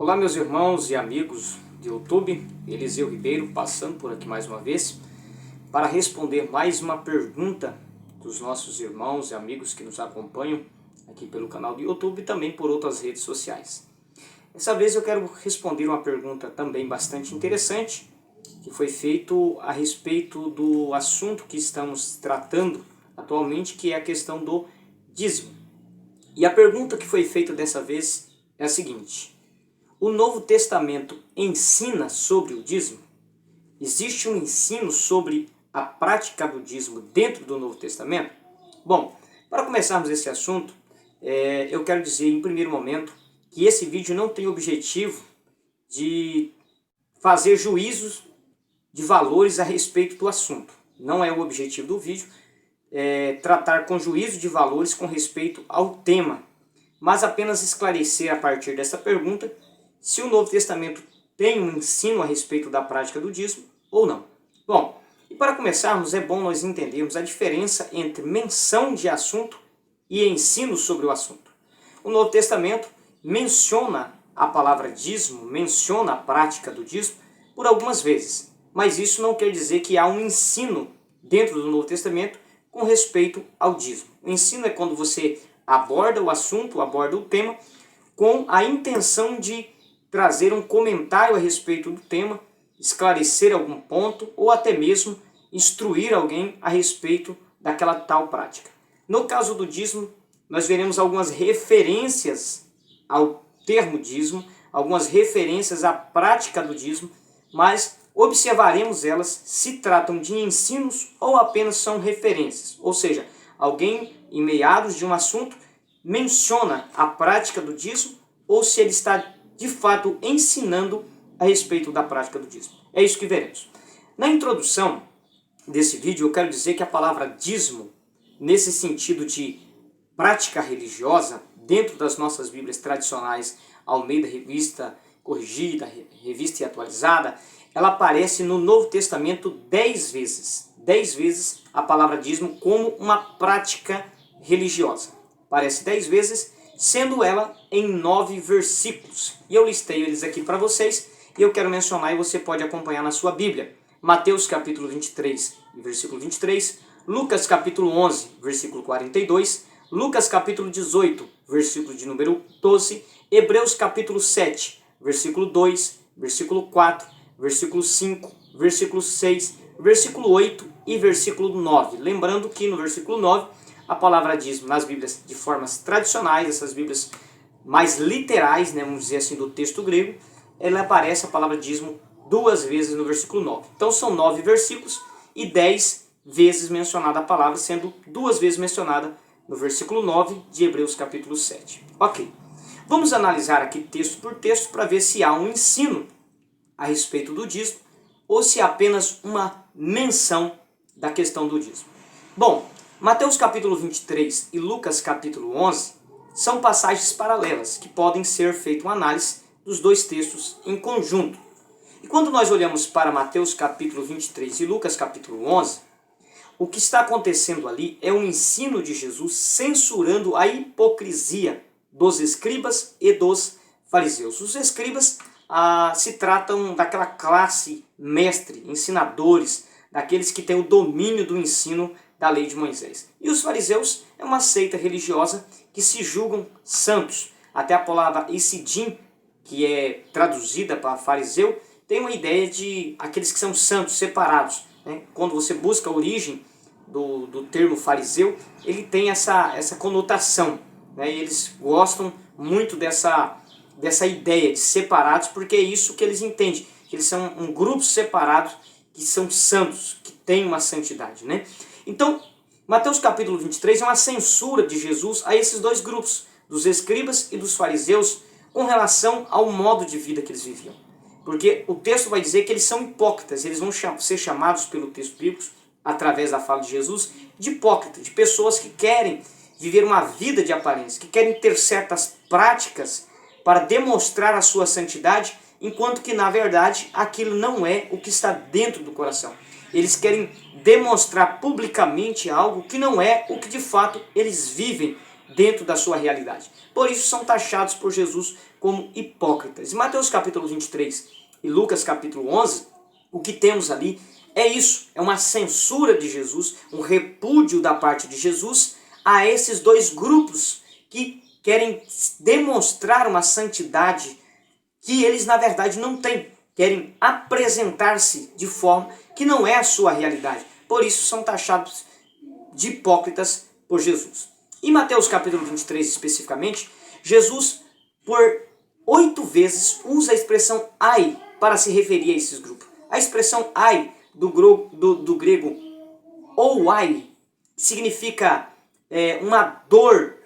Olá meus irmãos e amigos de YouTube, Eliseu Ribeiro passando por aqui mais uma vez para responder mais uma pergunta dos nossos irmãos e amigos que nos acompanham aqui pelo canal do YouTube e também por outras redes sociais. Dessa vez eu quero responder uma pergunta também bastante interessante que foi feito a respeito do assunto que estamos tratando atualmente, que é a questão do dízimo. E a pergunta que foi feita dessa vez é a seguinte: o Novo Testamento ensina sobre o dízimo? Existe um ensino sobre a prática do dízimo dentro do Novo Testamento? Bom, para começarmos esse assunto, eu quero dizer em primeiro momento que esse vídeo não tem o objetivo de fazer juízos de valores a respeito do assunto. Não é o objetivo do vídeo tratar com juízo de valores com respeito ao tema, mas apenas esclarecer a partir dessa pergunta se o Novo Testamento tem um ensino a respeito da prática do dízimo ou não. Bom, e para começarmos é bom nós entendermos a diferença entre menção de assunto e ensino sobre o assunto. O Novo Testamento menciona a palavra dízimo, menciona a prática do dízimo por algumas vezes, mas isso não quer dizer que há um ensino dentro do Novo Testamento com respeito ao dízimo. O ensino é quando você aborda o assunto, aborda o tema, com a intenção de trazer um comentário a respeito do tema, esclarecer algum ponto ou até mesmo instruir alguém a respeito daquela tal prática. No caso do dízimo, nós veremos algumas referências ao termo dízimo, algumas referências à prática do dízimo, mas observaremos elas se tratam de ensinos ou apenas são referências. Ou seja, alguém em meados de um assunto menciona a prática do dízimo ou se ele está de fato ensinando a respeito da prática do dízimo. É isso que veremos. Na introdução desse vídeo eu quero dizer que a palavra dízimo, nesse sentido de prática religiosa, dentro das nossas Bíblias tradicionais, Almeida Revista Corrigida, Revista e Atualizada, ela aparece no Novo Testamento 10 vezes. 10 vezes a palavra dízimo como uma prática religiosa. Aparece 10 vezes, sendo ela em 9 versículos. E eu listei eles aqui para vocês e eu quero mencionar e você pode acompanhar na sua Bíblia. Mateus capítulo 23, versículo 23, Lucas capítulo 11, versículo 42, Lucas capítulo 18, versículo de número 12, Hebreus capítulo 7, versículo 2, versículo 4, versículo 5, versículo 6, versículo 8 e versículo 9. Lembrando que no versículo 9, a palavra dízimo nas Bíblias de formas tradicionais, essas Bíblias mais literais, né, vamos dizer assim, do texto grego, ela aparece a palavra dízimo 2 vezes no versículo 9. Então são 9 versículos e 10 vezes mencionada a palavra, sendo 2 vezes mencionada no versículo 9 de Hebreus capítulo 7. Ok, vamos analisar aqui texto por texto para ver se há um ensino a respeito do dízimo ou se há apenas uma menção da questão do dízimo. Bom, Mateus capítulo 23 e Lucas capítulo 11 são passagens paralelas que podem ser feita uma análise dos dois textos em conjunto. E quando nós olhamos para Mateus capítulo 23 e Lucas capítulo 11, o que está acontecendo ali é um ensino de Jesus censurando a hipocrisia dos escribas e dos fariseus. Os escribas se tratam daquela classe mestre, ensinadores, daqueles que têm o domínio do ensino da lei de Moisés. E os fariseus é uma seita religiosa que se julgam santos. Até a palavra Isidim, que é traduzida para fariseu, tem uma ideia de aqueles que são santos, separados, né? Quando você busca a origem do termo fariseu, ele tem essa conotação, né? E eles gostam muito dessa ideia de separados, porque é isso que eles entendem, que eles são um grupo separado, que são santos, que têm uma santidade, né? Então, Mateus capítulo 23 é uma censura de Jesus a esses dois grupos, dos escribas e dos fariseus, com relação ao modo de vida que eles viviam. Porque o texto vai dizer que eles são hipócritas, eles vão ser chamados pelo texto bíblico, através da fala de Jesus, de hipócritas, de pessoas que querem viver uma vida de aparência, que querem ter certas práticas para demonstrar a sua santidade, enquanto que, na verdade, aquilo não é o que está dentro do coração. Eles querem demonstrar publicamente algo que não é o que de fato eles vivem dentro da sua realidade. Por isso são taxados por Jesus como hipócritas. Em Mateus capítulo 23 e Lucas capítulo 11, o que temos ali é isso, é uma censura de Jesus, um repúdio da parte de Jesus a esses dois grupos que querem demonstrar uma santidade que eles na verdade não têm. Querem apresentar-se de forma que não é a sua realidade. Por isso são taxados de hipócritas por Jesus. Em Mateus capítulo 23 especificamente, Jesus por 8 vezes usa a expressão ai para se referir a esses grupos. A expressão ai do grego ou ai significa uma dor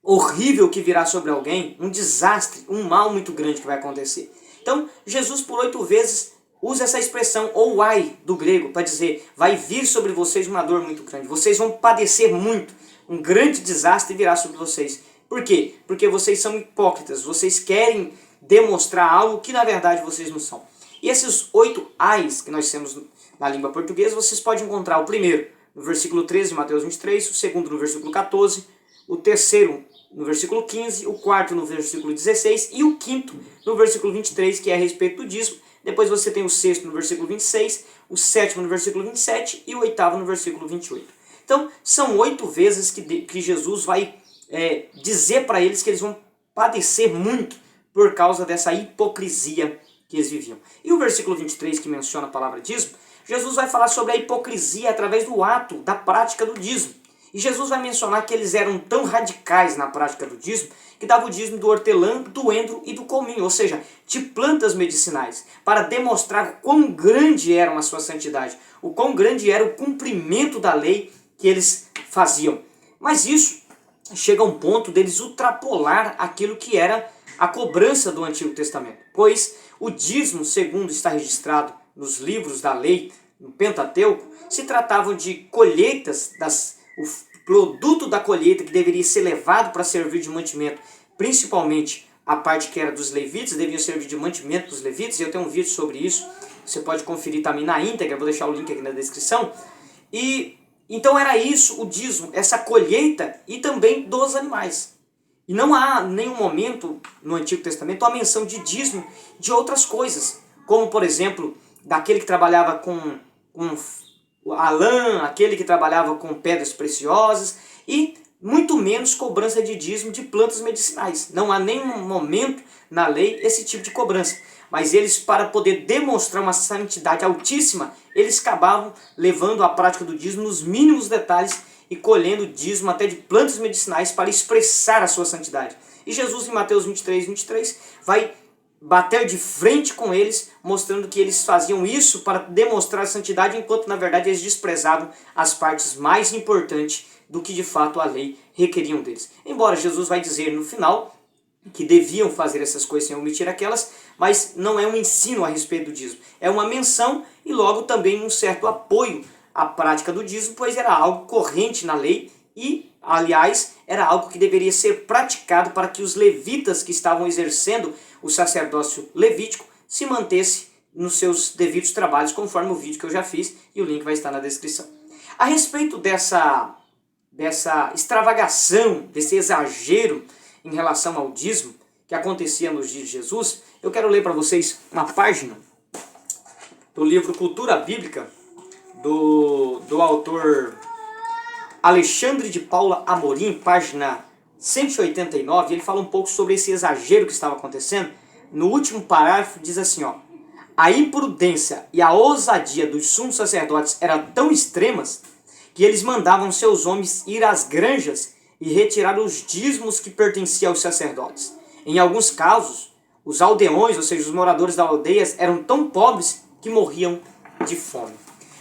horrível que virá sobre alguém, um desastre, um mal muito grande que vai acontecer. Então, Jesus por 8 vezes usa essa expressão ou ai do grego para dizer, vai vir sobre vocês uma dor muito grande, vocês vão padecer muito, um grande desastre virá sobre vocês. Por quê? Porque vocês são hipócritas, vocês querem demonstrar algo que na verdade vocês não são. E esses 8 ais que nós temos na língua portuguesa, vocês podem encontrar o primeiro no versículo 13 de Mateus 23, o segundo no versículo 14, o terceiro no versículo 15, o quarto no versículo 16 e o quinto no versículo 23, que é a respeito do dízimo. Depois você tem o sexto no versículo 26, o sétimo no versículo 27 e o oitavo no versículo 28. Então, são 8 vezes que Jesus vai dizer para eles que eles vão padecer muito por causa dessa hipocrisia que eles viviam. E o versículo 23, que menciona a palavra dízimo, Jesus vai falar sobre a hipocrisia através do ato, da prática do dízimo. E Jesus vai mencionar que eles eram tão radicais na prática do dízimo, que dava o dízimo do hortelã, do endro e do cominho, ou seja, de plantas medicinais, para demonstrar o quão grande era a sua santidade, o quão grande era o cumprimento da lei que eles faziam. Mas isso chega a um ponto deles ultrapolar aquilo que era a cobrança do Antigo Testamento, pois o dízimo, segundo está registrado nos livros da lei, no Pentateuco, se tratavam de colheitas, o produto da colheita que deveria ser levado para servir de mantimento, principalmente a parte que era dos levitas, devia servir de mantimento dos levitas, e eu tenho um vídeo sobre isso, você pode conferir também na íntegra, vou deixar o link aqui na descrição. E então era isso, o dízimo, essa colheita e também dos animais. E não há nenhum momento no Antigo Testamento a menção de dízimo de outras coisas, como por exemplo, daquele que trabalhava com a lã, aquele que trabalhava com pedras preciosas e muito menos cobrança de dízimo de plantas medicinais. Não há nenhum momento na lei esse tipo de cobrança. Mas eles, para poder demonstrar uma santidade altíssima, eles acabavam levando a prática do dízimo nos mínimos detalhes e colhendo dízimo até de plantas medicinais para expressar a sua santidade. E Jesus em Mateus 23 vai bater de frente com eles, mostrando que eles faziam isso para demonstrar a santidade, enquanto na verdade eles desprezavam as partes mais importantes do que de fato a lei requeriam deles. Embora Jesus vai dizer no final que deviam fazer essas coisas sem omitir aquelas, mas não é um ensino a respeito do dízimo. É uma menção e logo também um certo apoio à prática do dízimo, pois era algo corrente na lei e, aliás, era algo que deveria ser praticado para que os levitas que estavam exercendo o sacerdócio levítico se mantesse nos seus devidos trabalhos, conforme o vídeo que eu já fiz e o link vai estar na descrição. A respeito dessa extravagação, desse exagero em relação ao dízimo que acontecia nos dias de Jesus, eu quero ler para vocês uma página do livro Cultura Bíblica do autor Alexandre de Paula Amorim, página 189, ele fala um pouco sobre esse exagero que estava acontecendo. No último parágrafo diz assim, ó: a imprudência e a ousadia dos sumos sacerdotes eram tão extremas que eles mandavam seus homens ir às granjas e retirar os dízimos que pertenciam aos sacerdotes. Em alguns casos, os aldeões, ou seja, os moradores das aldeias, eram tão pobres que morriam de fome.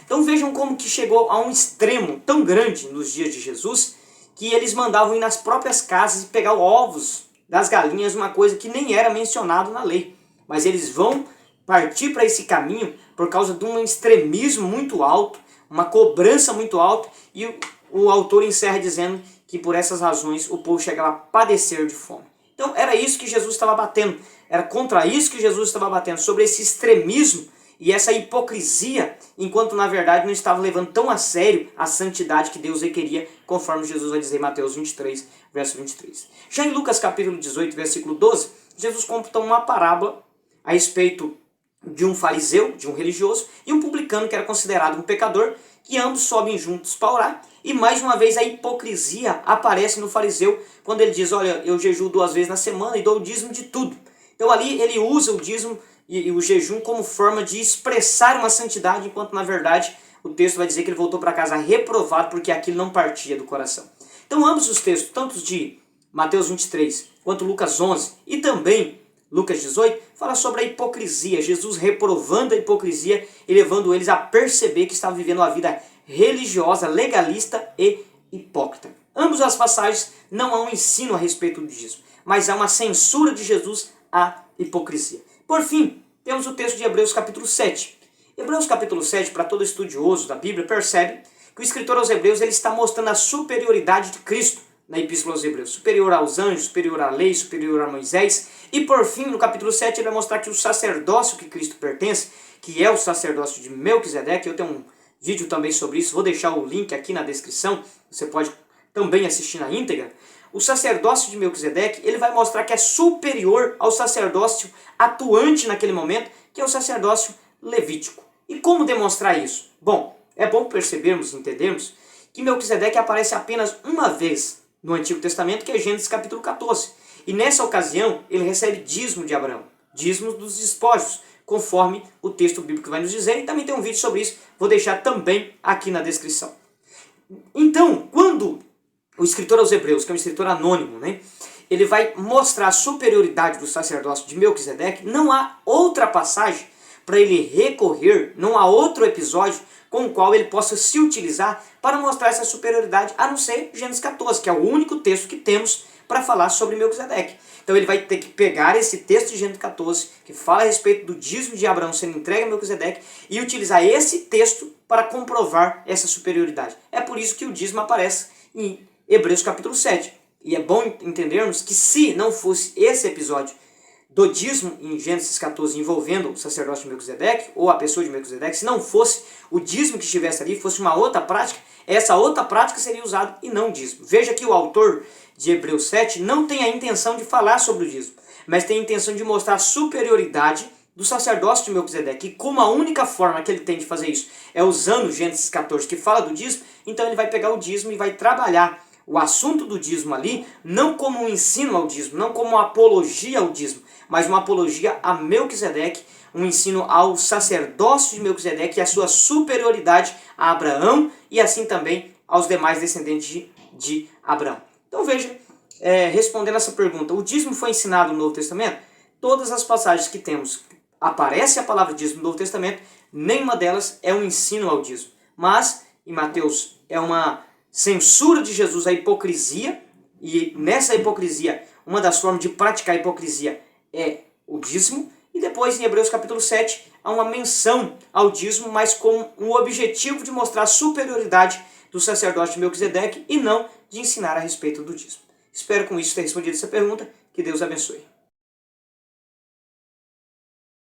Então vejam como que chegou a um extremo tão grande nos dias de Jesus, que eles mandavam ir nas próprias casas e pegar ovos das galinhas, uma coisa que nem era mencionado na lei. Mas eles vão partir para esse caminho por causa de um extremismo muito alto, uma cobrança muito alta, e o autor encerra dizendo que por essas razões o povo chegava a padecer de fome. Então era isso que Jesus estava batendo, era contra isso que Jesus estava batendo, sobre esse extremismo e essa hipocrisia enquanto na verdade não estava levando tão a sério a santidade que Deus requeria, conforme Jesus vai dizer em Mateus 23, verso 23. Já em Lucas capítulo 18, versículo 12, Jesus conta uma parábola a respeito de um fariseu, de um religioso, e um publicano que era considerado um pecador, que ambos sobem juntos para orar, e mais uma vez a hipocrisia aparece no fariseu, quando ele diz, olha, eu jejuo 2 vezes na semana e dou o dízimo de tudo. Então ali ele usa o dízimo e o jejum como forma de expressar uma santidade, enquanto na verdade o texto vai dizer que ele voltou para casa reprovado porque aquilo não partia do coração. Então ambos os textos, tanto de Mateus 23 quanto Lucas 11 e também Lucas 18, fala sobre a hipocrisia, Jesus reprovando a hipocrisia e levando eles a perceber que estavam vivendo uma vida religiosa, legalista e hipócrita. Ambas as passagens não há um ensino a respeito disso, mas há uma censura de Jesus à hipocrisia. Por fim, temos o texto de Hebreus capítulo 7. Hebreus capítulo 7, para todo estudioso da Bíblia, percebe que o escritor aos Hebreus ele está mostrando a superioridade de Cristo na Epístola aos Hebreus, superior aos anjos, superior à lei, superior a Moisés, e por fim, no capítulo 7, ele vai mostrar que o sacerdócio que Cristo pertence, que é o sacerdócio de Melquisedeque, eu tenho um vídeo também sobre isso, vou deixar o link aqui na descrição, você pode também assistir na íntegra. O sacerdócio de Melquisedeque, ele vai mostrar que é superior ao sacerdócio atuante naquele momento, que é o sacerdócio levítico. E como demonstrar isso? Bom, é bom percebermos, entendermos, que Melquisedeque aparece apenas uma vez no Antigo Testamento, que é Gênesis capítulo 14. E nessa ocasião, ele recebe dízimo de Abraão, dízimo dos despojos, conforme o texto bíblico vai nos dizer, e também tem um vídeo sobre isso, vou deixar também aqui na descrição. Então, quando o escritor aos Hebreus, que é um escritor anônimo, né, ele vai mostrar a superioridade do sacerdócio de Melquisedeque, não há outra passagem para ele recorrer, não há outro episódio com o qual ele possa se utilizar para mostrar essa superioridade, a não ser Gênesis 14, que é o único texto que temos para falar sobre Melquisedeque. Então ele vai ter que pegar esse texto de Gênesis 14, que fala a respeito do dízimo de Abraão sendo entregue a Melquisedeque, e utilizar esse texto para comprovar essa superioridade. É por isso que o dízimo aparece em Hebreus capítulo 7. E é bom entendermos que se não fosse esse episódio do dízimo em Gênesis 14 envolvendo o sacerdócio de Melquisedeque, ou a pessoa de Melquisedeque, se não fosse o dízimo que estivesse ali, fosse uma outra prática, essa outra prática seria usada e não o dízimo. Veja que o autor de Hebreus 7 não tem a intenção de falar sobre o dízimo, mas tem a intenção de mostrar a superioridade do sacerdócio de Melquisedeque, e como a única forma que ele tem de fazer isso é usando Gênesis 14, que fala do dízimo, então ele vai pegar o dízimo e vai trabalhar o assunto do dízimo ali, não como um ensino ao dízimo, não como uma apologia ao dízimo, mas uma apologia a Melquisedeque, um ensino ao sacerdócio de Melquisedeque e a sua superioridade a Abraão e assim também aos demais descendentes de Abraão. Então veja, respondendo essa pergunta, o dízimo foi ensinado no Novo Testamento? Todas as passagens que temos, aparece a palavra dízimo no Novo Testamento, nenhuma delas é um ensino ao dízimo. Mas, em Mateus, é uma censura de Jesus à hipocrisia, e nessa hipocrisia, uma das formas de praticar a hipocrisia é o dízimo, e depois em Hebreus capítulo 7 há uma menção ao dízimo, mas com o objetivo de mostrar a superioridade do sacerdócio de Melquisedeque e não de ensinar a respeito do dízimo. Espero com isso ter respondido essa pergunta, que Deus abençoe.